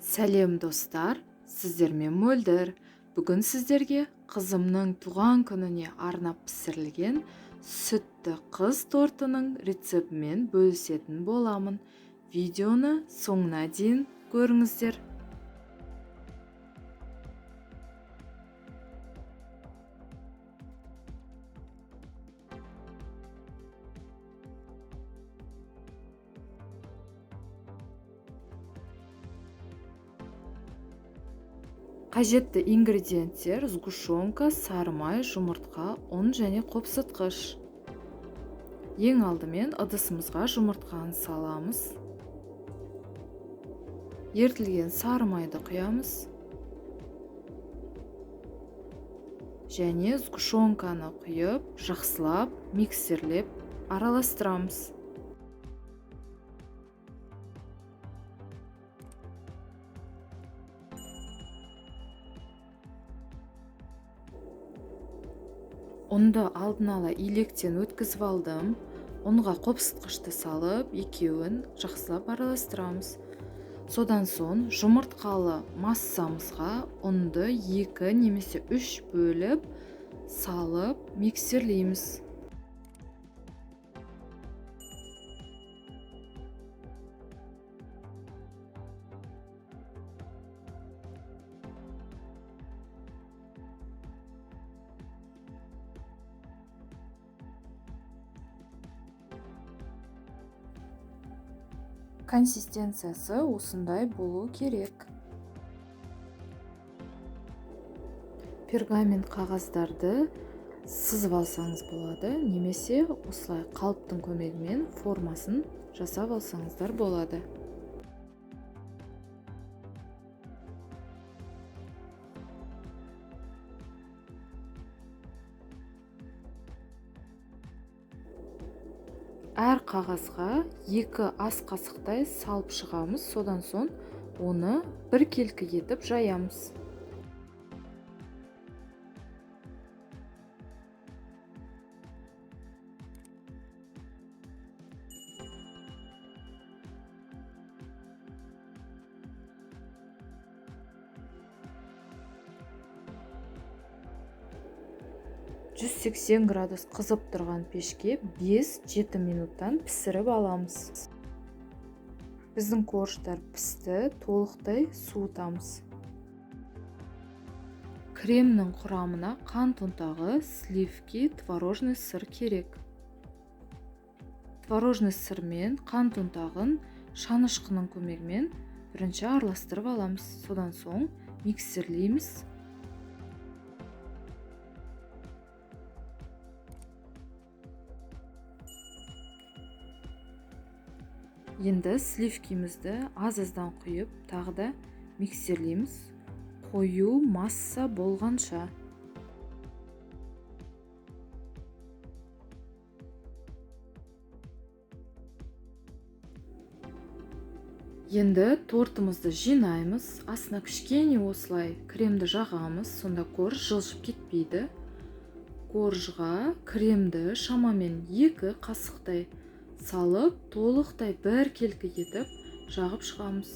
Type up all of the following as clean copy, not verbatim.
Сәлем достар, сіздермен Мөлдір. Бүгін сіздерге қызымның туған күніне арнап пісірілген сүтті қыз тортының рецептімен бөлісетін боламын. Видеоны соңына дейін көріңіздер. Қажетті ингредиенттер: сгущенка, сары май, жұмыртқа, ұн және қопсытқыш. Ең алдымен ыдысымызға жұмыртқаны саламыз. Ертілген сары майды құямыз. Және сгущенканы құйып, жақсылап, миксерлеп араластырамыз. Ұнды алдын ала илектен өткізіп алдым. Ұнға қопсытқышты салып, екеуін жақсылап араластырамыз. Содан соң жұмыртқалы массамызға ұнды 2 немесе 3 бөліп салып миксерлейміз. Консистенциясы осындай болу керек. Пергамент қағаздарды сызып алсаңыз болады, немесе осылай қалыптың көмегімен формасын жасап алсаңыздар болады. Әр қағазға 2 ас қасықтай салып шығамыз, содан соң оны бір келкі етіп жаямыз. «180 градус қызып тұрған пешке 5-7 минуттан пісіріп аламыз. Біздің корждар пісті, толықтай суытамыз. Кремнің құрамына қант ұнтағы, сливки, творожный сыр керек. Творожный сыр мен қант ұнтағын шанышқының көмегімен бірінші араластырып аламыз. Содан соң миксерлейміз. Енді сливкимізді аз-аздан құйып, тағы да миксерлейміз, қою масса болғанша. Енді тортымызды жинаймыз, астына кішкене осылай кремді жағамыз, сонда корж жылжып кетпейді. Коржға кремді шамамен 2 қасықтай салып, толықтай бір келкі етіп жағып шығамыз.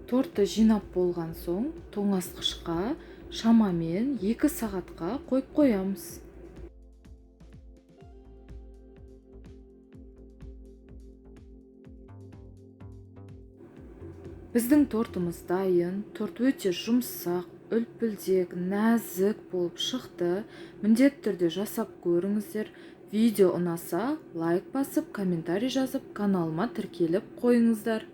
Тортты жинап болған соң тоңазытқышқа шамамен 2 сағатқа қойып қоямыз. Біздің тортымыз дайын. Торт өте жұмсақ, үлпілдек, нәзік болып шықты. Міндетті түрде жасап көріңіздер. Видео ұнаса, лайк басып, комментарий жазып, каналыма тіркеліп қойыңыздар.